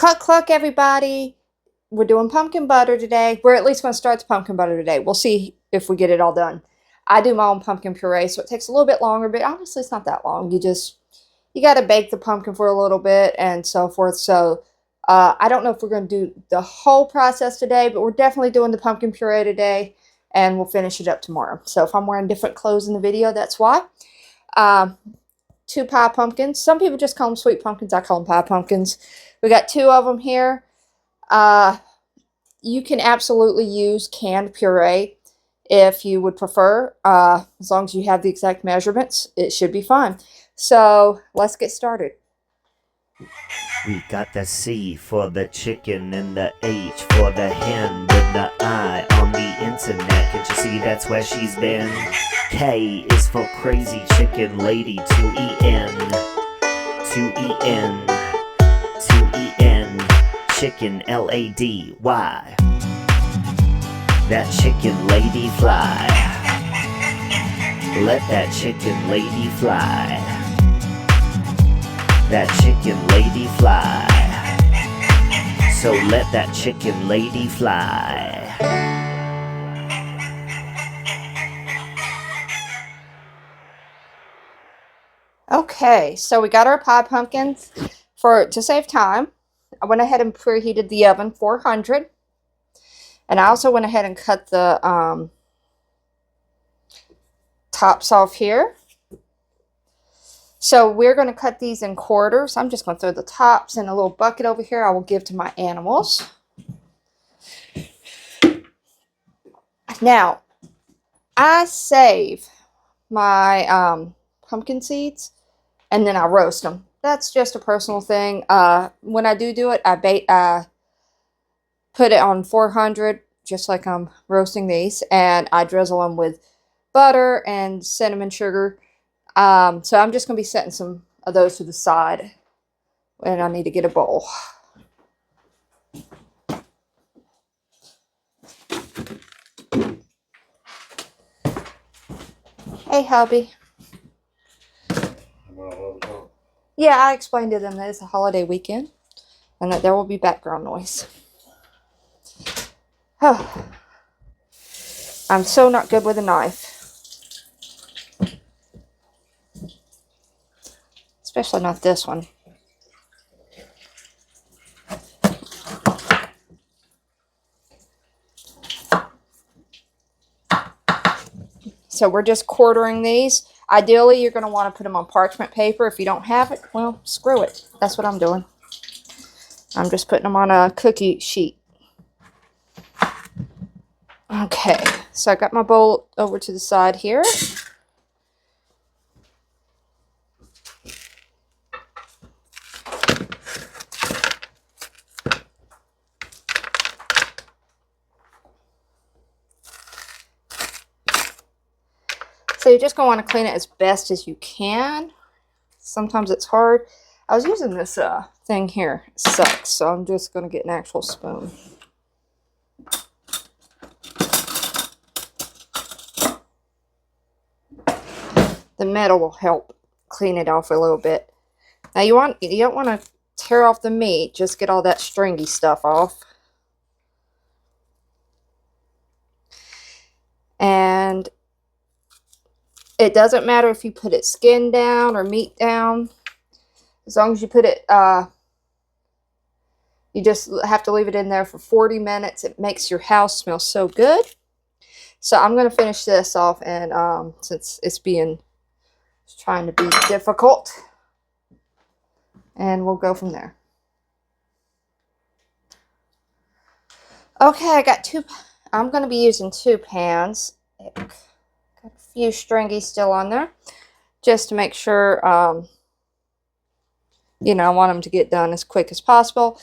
Cluck, cluck, everybody. We're doing pumpkin butter today. We're at least going to start the pumpkin butter today. We'll see if we get it all done. I do my own pumpkin puree, so it takes a little bit longer, but honestly, it's not that long. You got to bake the pumpkin for a little bit and so forth. So I don't know if we're going to do the whole process today, but we're definitely doing the pumpkin puree today, and we'll finish it up tomorrow. So if I'm wearing different clothes in the video, that's why. 2 pie pumpkins. Some people just call them sweet pumpkins. I call them pie pumpkins. We got 2 of them here. You can absolutely use canned puree if you would prefer. As long as you have the exact measurements, it should be fine. So let's get started. We got the C for the chicken and the H for the hen with the I on the internet. Can't you see that's where she's been? K is for crazy chicken lady. 2EN, 2EN, 2EN, chicken LADY. That chicken lady fly. Let that chicken lady fly. That chicken lady fly. So let that chicken lady fly. Okay, so we got our pie pumpkins. To save time, I went ahead and preheated the oven 400. And I also went ahead and cut the tops off here. So we're going to cut these in quarters. I'm just going to throw the tops in a little bucket over here. I will give to my animals. Now, I save my pumpkin seeds and then I roast them. That's just a personal thing. When I do it, I put it on 400, just like I'm roasting these, and I drizzle them with butter and cinnamon sugar. So I'm just going to be setting some of those to the side, and I need to get a bowl. Hey, hubby. Yeah, I explained to them that it's a holiday weekend and that there will be background noise. Oh, I'm so not good with a knife. Especially not this one. So we're just quartering these. Ideally, you're going to want to put them on parchment paper. If you don't have it, well, screw it. That's what I'm doing. I'm just putting them on a cookie sheet. Okay, so I got my bowl over to the side here. So you're just going to want to clean it as best as you can. Sometimes it's hard. I was using this thing here. It sucks, so I'm just going to get an actual spoon. The metal will help clean it off a little bit. Now you don't want to tear off the meat. Just get all that stringy stuff off. And it doesn't matter if you put it skin down or meat down. As long as you put it, you just have to leave it in there for 40 minutes. It makes your house smell so good. So I'm going to finish this off, and since it's trying to be difficult, and we'll go from there. Okay, I got I'm going to be using 2 pans. Got a few stringy still on there, just to make sure, you know, I want them to get done as quick as possible.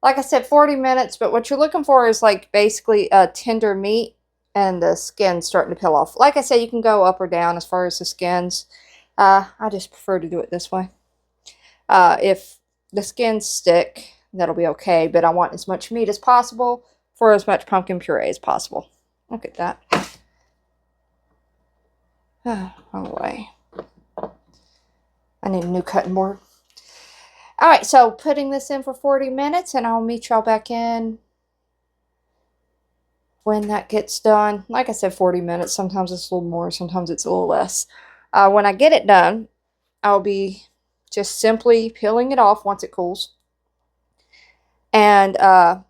Like I said, 40 minutes, but what you're looking for is like basically a tender meat and the skin starting to peel off. Like I said, you can go up or down as far as the skins. I just prefer to do it this way. If the skins stick, that'll be okay, but I want as much meat as possible for as much pumpkin puree as possible. Look at that. Oh, wrong way. I need a new cutting board. All right, so putting this in for 40 minutes, and I'll meet y'all back in when that gets done. Like I said, 40 minutes. Sometimes it's a little more, sometimes it's a little less. When I get it done, I'll be just simply peeling it off once it cools. And I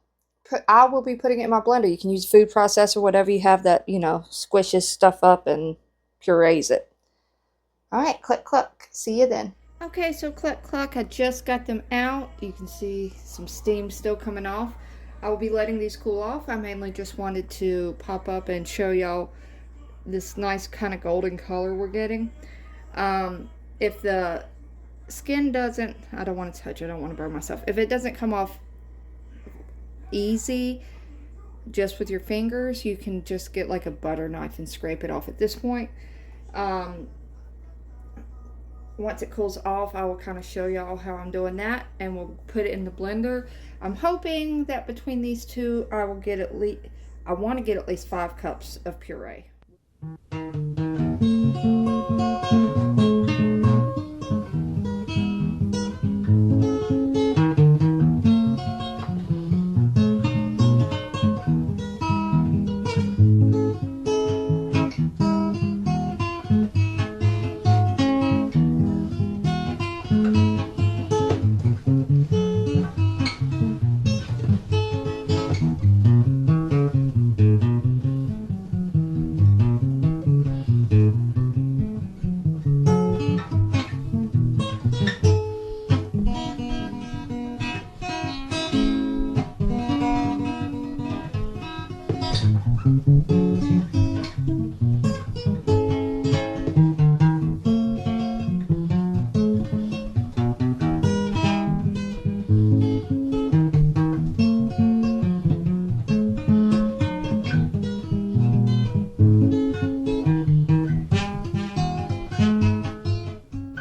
will be putting it in my blender. You can use a food processor, whatever you have that, squishes stuff up and purees it. All right, click, cluck. See you then. Okay, so click, cluck. I just got them out. You can see some steam still coming off. I will be letting these cool off. I mainly just wanted to pop up and show y'all this nice kind of golden color we're getting. If the skin doesn't, I don't want to touch it, I don't want to burn myself. If it doesn't come off easy just with your fingers, you can just get like a butter knife and scrape it off at this point. Once it cools off, I will kind of show y'all how I'm doing that, and we'll put it in the blender. I'm hoping that between these two, I want to get at least 5 cups of puree.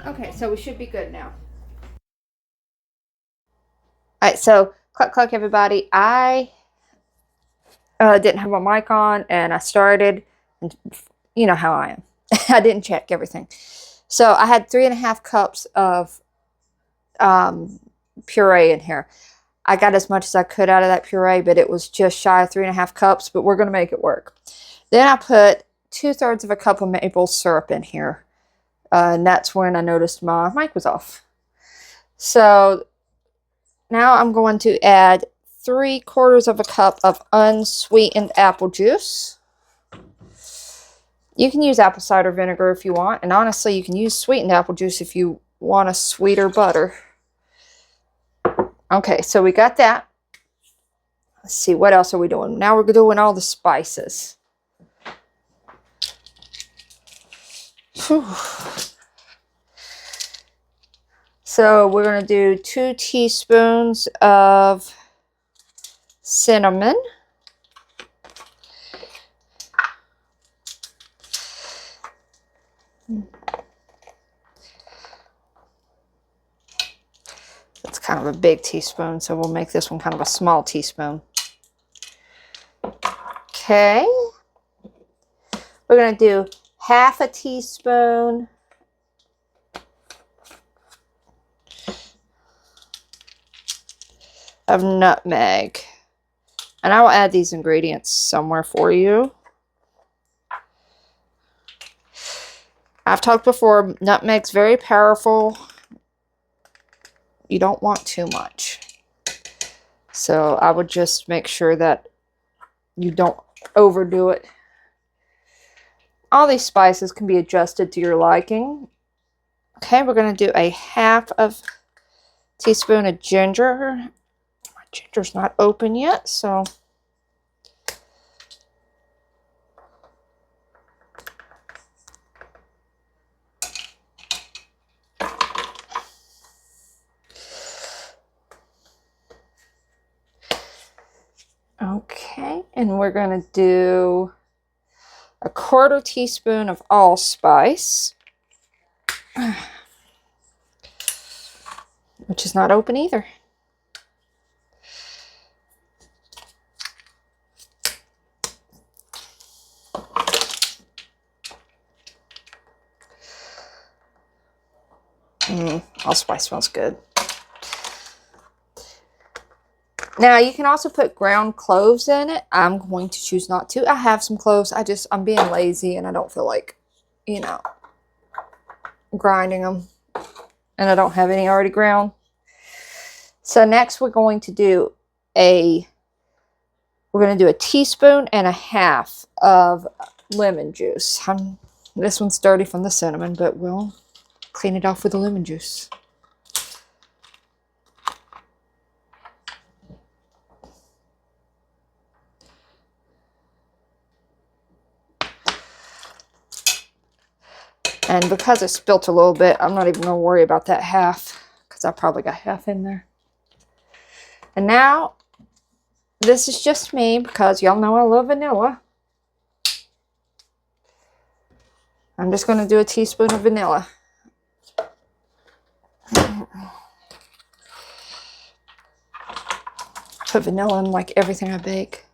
Okay, so we should be good now. All right, so cluck, cluck, everybody. I didn't have my mic on, and I started, and you know how I am. I didn't check everything. So I had 3.5 cups of puree in here. I got as much as I could out of that puree, but it was just shy of 3.5 cups, but we're going to make it work. Then I put 2/3 of a cup of maple syrup in here. And that's when I noticed my mic was off. So now I'm going to add 3/4 of a cup of unsweetened apple juice. You can use apple cider vinegar if you want, and honestly, you can use sweetened apple juice if you want a sweeter butter. Okay, so we got that. Let's see, what else are we doing? Now we're doing all the spices. Whew. So we're going to do 2 teaspoons of cinnamon. That's kind of a big teaspoon, so we'll make this one kind of a small teaspoon. Okay. We're going to do 1/2 teaspoon of nutmeg. And I will add these ingredients somewhere for you. I've talked before, nutmeg's very powerful. You don't want too much. So I would just make sure that you don't overdo it. All these spices can be adjusted to your liking. Okay, we're going to do 1/2 teaspoon of ginger. My ginger's not open yet, so okay, and we're going to do 1/4 teaspoon of allspice, which is not open either. Allspice smells good. Now you can also put ground cloves in it. I'm going to choose not to. I have some cloves. I'm being lazy and I don't feel like, you know, grinding them. And I don't have any already ground. So next we're going to do a teaspoon and a half of lemon juice. This one's dirty from the cinnamon, but we'll clean it off with the lemon juice. And because I spilt a little bit, I'm not even going to worry about that half, because I probably got half in there. And now, this is just me, because y'all know I love vanilla. I'm just going to do a teaspoon of vanilla. Put vanilla in like everything I bake.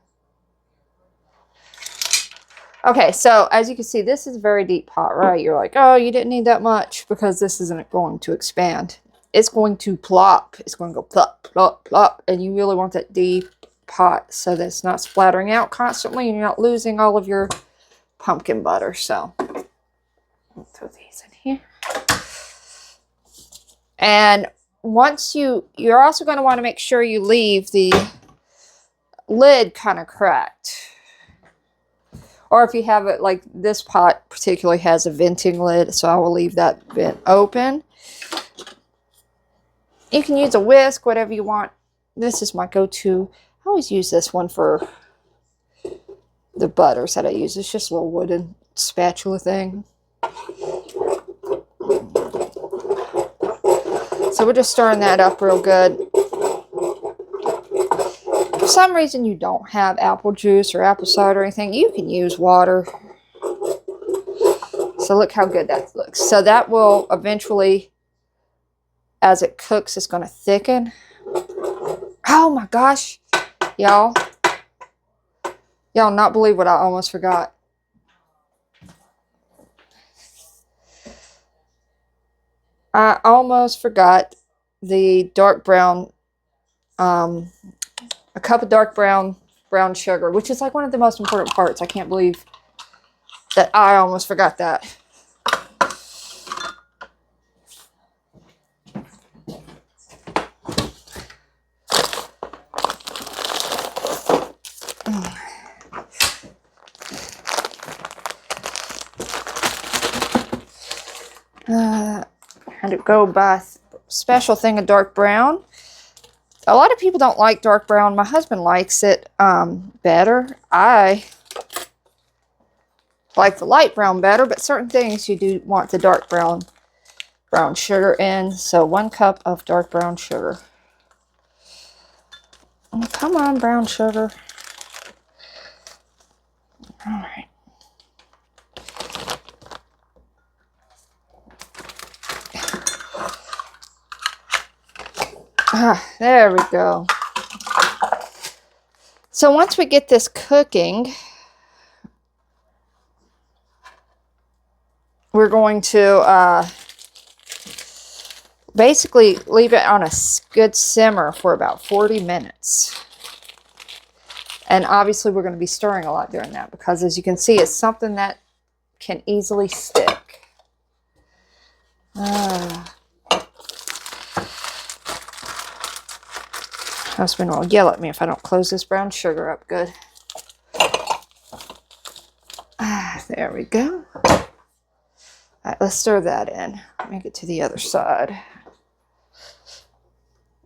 Okay, so as you can see, this is a very deep pot, right? You're like, oh, you didn't need that much, because this isn't going to expand. It's going to plop. It's going to go plop, plop, plop. And you really want that deep pot so that it's not splattering out constantly and you're not losing all of your pumpkin butter. So I'll throw these in here. And once you're also going to want to make sure you leave the lid kind of cracked. Or if you have it, like this pot particularly has a venting lid, so I will leave that vent open. You can use a whisk, whatever you want. This is my go-to. I always use this one for the butters that I use. It's just a little wooden spatula thing. So we're just stirring that up real good. If for some reason you don't have apple juice or apple cider or anything, you can use water. So look how good that looks. So that will eventually, as it cooks, it's going to thicken. Oh my gosh, y'all. Y'all not believe what I almost forgot. I almost forgot the dark brown, a cup of dark brown sugar, which is like one of the most important parts. I can't believe that I almost forgot that. Had to go buy a special thing of dark brown. A lot of people don't like dark brown. My husband likes it better. I like the light brown better, but certain things you do want the dark brown sugar in. So 1 cup of dark brown sugar. Oh, come on, brown sugar. All right. There we go. So once we get this cooking, we're going to basically leave it on a good simmer for about 40 minutes. And obviously we're going to be stirring a lot during that because, as you can see, it's something that can easily stick. Husband will yell at me if I don't close this brown sugar up good. There we go. All right, let's stir that in. Make it to the other side.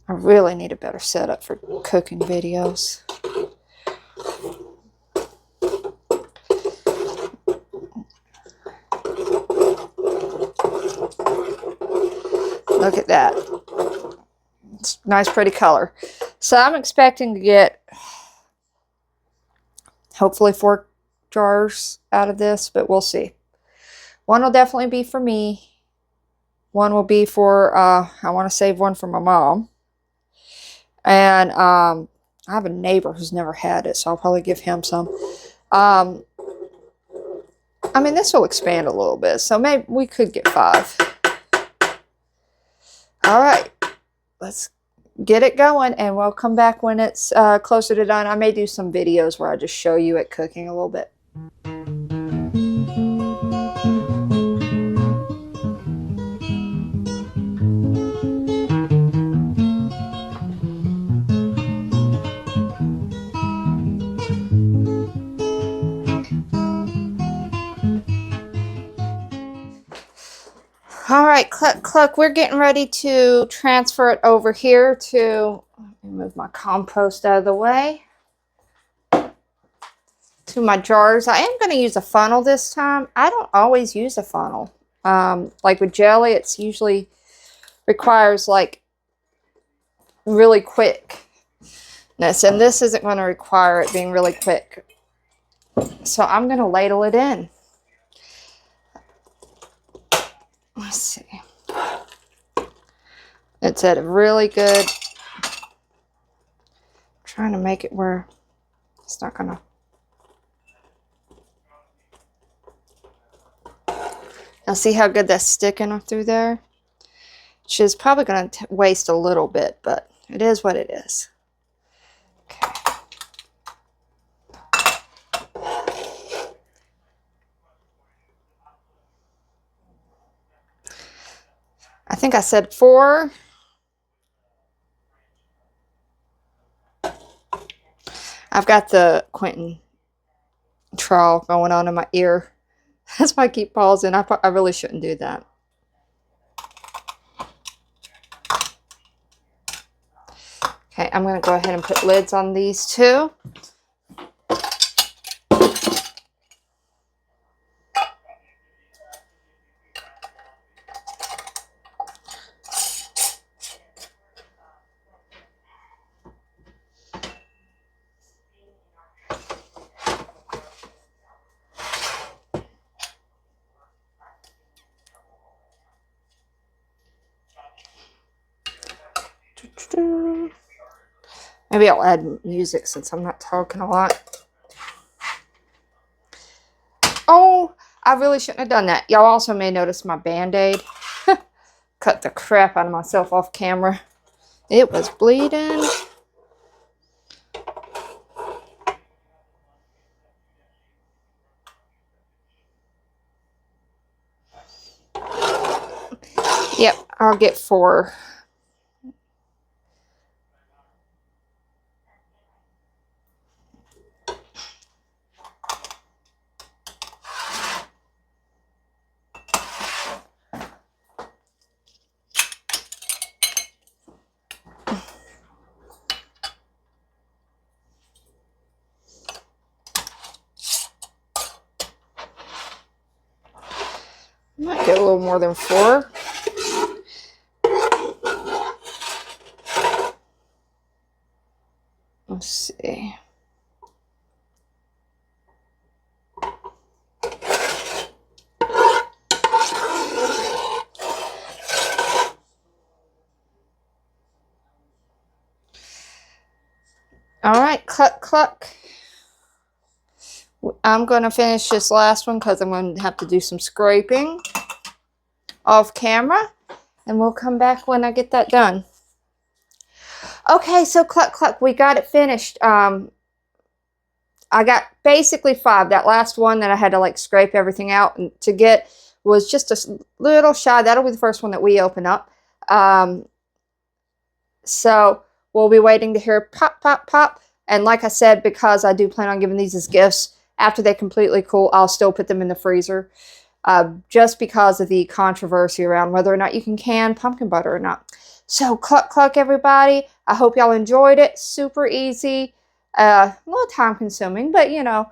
I really need a better setup for cooking videos. Look at that. It's a nice, pretty color. So I'm expecting to get hopefully 4 jars out of this, but we'll see. 1 will definitely be for me. 1 will be for, I want to save 1 for my mom. And I have a neighbor who's never had it, so I'll probably give him some. I mean, this will expand a little bit, so maybe we could get 5. All right, let's get it going, and we'll come back when it's closer to done. I may do some videos where I just show you it cooking a little bit. All right, cluck, cluck. We're getting ready to transfer it over here to, let me move my compost out of the way, to my jars. I am going to use a funnel this time. I don't always use a funnel. Like with jelly, it's usually requires like really quickness, and this isn't going to require it being really quick. So I'm going to ladle it in. Let's see. It's at a really good, trying to make it where it's not gonna. Now see how good that's sticking through there? She's probably gonna waste a little bit, but it is what it is. Okay. I think I said 4. I've got the Quentin trawl going on in my ear. That's why I keep pausing. I really shouldn't do that. Okay, I'm going to go ahead and put lids on these two. Maybe I'll add music since I'm not talking a lot. Oh, I really shouldn't have done that. Y'all also may notice my Band-Aid. Cut the crap out of myself off camera. It was bleeding. Yep, I'll get 4. Might get a little more than 4. Let's see. All right, cluck, cluck. I'm going to finish this last one because I'm going to have to do some scraping off camera, and we'll come back when I get that done. Okay, so cluck, cluck, we got it finished. I got basically 5. That last one that I had to like scrape everything out and to get was just a little shy. That'll be the first one that we open up. So we'll be waiting to hear pop, pop, pop. And like I said, because I do plan on giving these as gifts, after they completely cool, I'll still put them in the freezer. Just because of the controversy around whether or not you can pumpkin butter or not. So cluck, cluck, everybody. I hope y'all enjoyed it. Super easy. A little time consuming, but you know,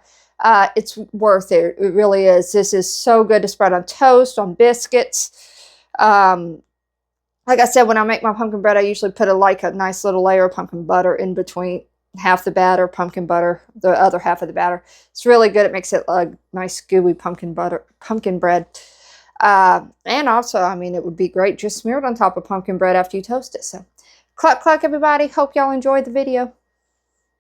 it's worth it. It really is. This is so good to spread on toast, on biscuits. Like I said, when I make my pumpkin bread, I usually put a nice little layer of pumpkin butter in between half the batter, pumpkin butter, the other half of the batter. It's really good. It makes it a nice gooey pumpkin bread. And also, I mean, it would be great just smeared on top of pumpkin bread after you toast it. So, cluck, cluck, everybody. Hope y'all enjoyed the video.